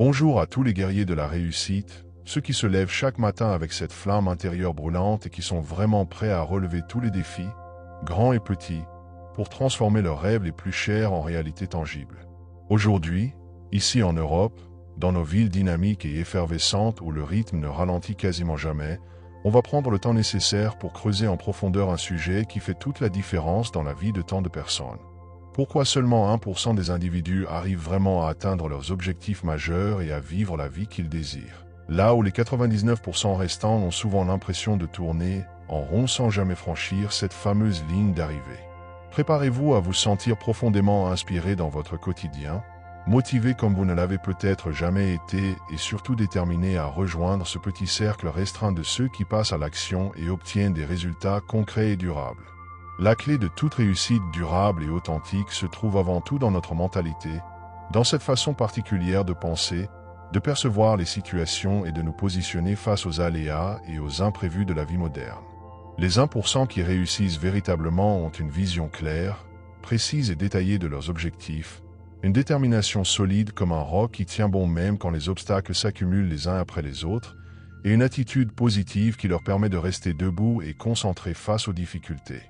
Bonjour à tous les guerriers de la réussite, ceux qui se lèvent chaque matin avec cette flamme intérieure brûlante et qui sont vraiment prêts à relever tous les défis, grands et petits, pour transformer leurs rêves les plus chers en réalité tangible. Aujourd'hui, ici en Europe, dans nos villes dynamiques et effervescentes où le rythme ne ralentit quasiment jamais, on va prendre le temps nécessaire pour creuser en profondeur un sujet qui fait toute la différence dans la vie de tant de personnes. Pourquoi seulement 1% des individus arrivent vraiment à atteindre leurs objectifs majeurs et à vivre la vie qu'ils désirent, là où les 99% restants ont souvent l'impression de tourner en rond sans jamais franchir cette fameuse ligne d'arrivée. Préparez-vous à vous sentir profondément inspiré dans votre quotidien, motivé comme vous ne l'avez peut-être jamais été et surtout déterminé à rejoindre ce petit cercle restreint de ceux qui passent à l'action et obtiennent des résultats concrets et durables. La clé de toute réussite durable et authentique se trouve avant tout dans notre mentalité, dans cette façon particulière de penser, de percevoir les situations et de nous positionner face aux aléas et aux imprévus de la vie moderne. Les 1% qui réussissent véritablement ont une vision claire, précise et détaillée de leurs objectifs, une détermination solide comme un roc qui tient bon même quand les obstacles s'accumulent les uns après les autres, et une attitude positive qui leur permet de rester debout et concentrés face aux difficultés.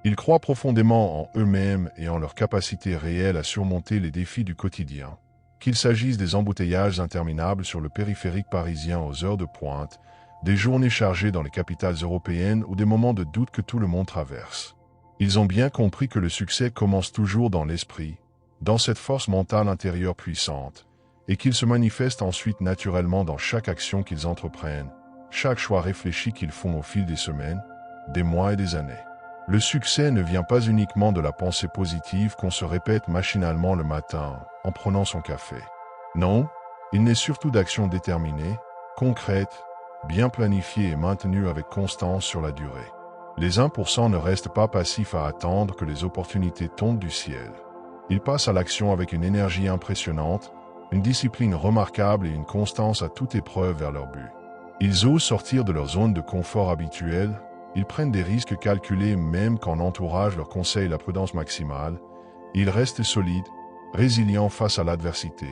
Ils croient profondément en eux-mêmes et en leur capacité réelle à surmonter les défis du quotidien, qu'il s'agisse des embouteillages interminables sur le périphérique parisien aux heures de pointe, des journées chargées dans les capitales européennes ou des moments de doute que tout le monde traverse. Ils ont bien compris que le succès commence toujours dans l'esprit, dans cette force mentale intérieure puissante, et qu'il se manifeste ensuite naturellement dans chaque action qu'ils entreprennent, chaque choix réfléchi qu'ils font au fil des semaines, des mois et des années. Le succès ne vient pas uniquement de la pensée positive qu'on se répète machinalement le matin en prenant son café. Non, il naît surtout d'actions déterminées, concrètes, bien planifiées et maintenues avec constance sur la durée. Les 1% ne restent pas passifs à attendre que les opportunités tombent du ciel. Ils passent à l'action avec une énergie impressionnante, une discipline remarquable et une constance à toute épreuve vers leur but. Ils osent sortir de leur zone de confort habituelle. Ils prennent des risques calculés même quand l'entourage leur conseille la prudence maximale. Ils restent solides, résilients face à l'adversité,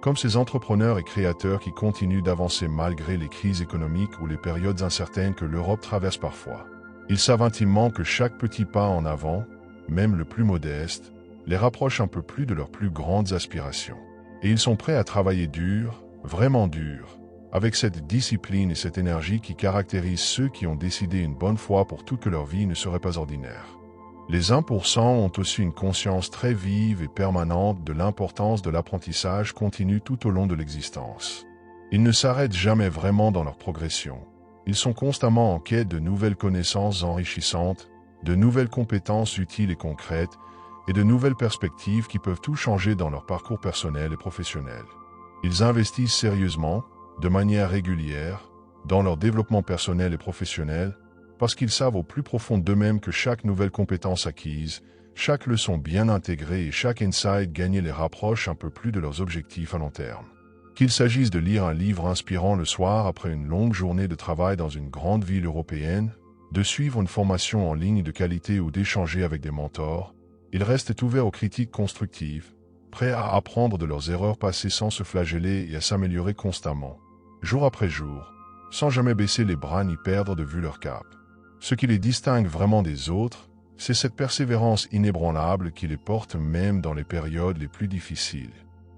comme ces entrepreneurs et créateurs qui continuent d'avancer malgré les crises économiques ou les périodes incertaines que l'Europe traverse parfois. Ils savent intimement que chaque petit pas en avant, même le plus modeste, les rapproche un peu plus de leurs plus grandes aspirations. Et ils sont prêts à travailler dur, vraiment dur, avec cette discipline et cette énergie qui caractérisent ceux qui ont décidé une bonne fois pour tout que leur vie ne serait pas ordinaire. Les 1% ont aussi une conscience très vive et permanente de l'importance de l'apprentissage continu tout au long de l'existence. Ils ne s'arrêtent jamais vraiment dans leur progression. Ils sont constamment en quête de nouvelles connaissances enrichissantes, de nouvelles compétences utiles et concrètes, et de nouvelles perspectives qui peuvent tout changer dans leur parcours personnel et professionnel. Ils investissent sérieusement, de manière régulière, dans leur développement personnel et professionnel, parce qu'ils savent au plus profond d'eux-mêmes que chaque nouvelle compétence acquise, chaque leçon bien intégrée et chaque insight gagné les rapproche un peu plus de leurs objectifs à long terme. Qu'il s'agisse de lire un livre inspirant le soir après une longue journée de travail dans une grande ville européenne, de suivre une formation en ligne de qualité ou d'échanger avec des mentors, ils restent ouverts aux critiques constructives, prêts à apprendre de leurs erreurs passées sans se flageller et à s'améliorer constamment, jour après jour, sans jamais baisser les bras ni perdre de vue leur cap. Ce qui les distingue vraiment des autres, c'est cette persévérance inébranlable qui les porte même dans les périodes les plus difficiles.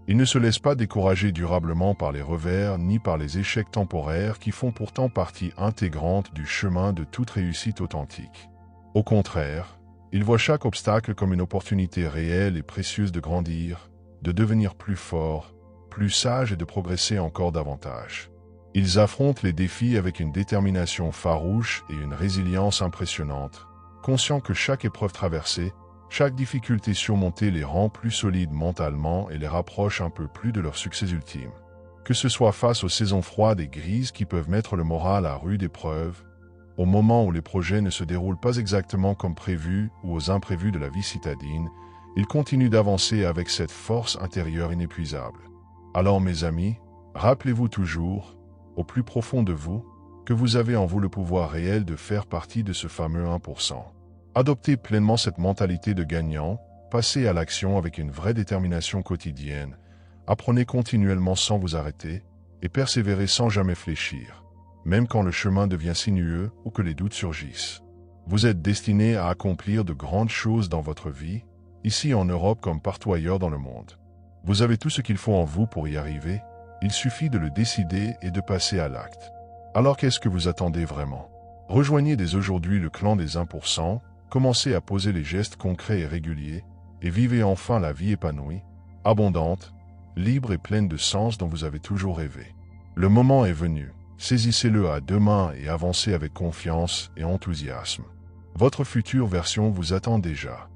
Ils ne se laissent pas décourager durablement par les revers ni par les échecs temporaires qui font pourtant partie intégrante du chemin de toute réussite authentique. Au contraire, ils voient chaque obstacle comme une opportunité réelle et précieuse de grandir, de devenir plus fort, plus sage et de progresser encore davantage. Ils affrontent les défis avec une détermination farouche et une résilience impressionnante, conscients que chaque épreuve traversée, chaque difficulté surmontée les rend plus solides mentalement et les rapproche un peu plus de leur succès ultime. Que ce soit face aux saisons froides et grises qui peuvent mettre le moral à rude épreuve, au moment où les projets ne se déroulent pas exactement comme prévu ou aux imprévus de la vie citadine, ils continuent d'avancer avec cette force intérieure inépuisable. Alors mes amis, rappelez-vous toujours, au plus profond de vous, que vous avez en vous le pouvoir réel de faire partie de ce fameux 1%. Adoptez pleinement cette mentalité de gagnant, passez à l'action avec une vraie détermination quotidienne, Apprenez continuellement sans vous arrêter et persévérez sans jamais fléchir, même quand le chemin devient sinueux ou que les doutes surgissent. Vous êtes destiné à accomplir de grandes choses dans votre vie, ici en Europe comme partout ailleurs dans le monde. Vous avez tout ce qu'il faut en vous pour y arriver, il suffit de le décider et de passer à l'acte. Alors qu'est-ce que vous attendez vraiment? Rejoignez dès aujourd'hui le clan des 1%, commencez à poser les gestes concrets et réguliers, et vivez enfin la vie épanouie, abondante, libre et pleine de sens dont vous avez toujours rêvé. Le moment est venu, saisissez-le à deux mains et avancez avec confiance et enthousiasme. Votre future version vous attend déjà.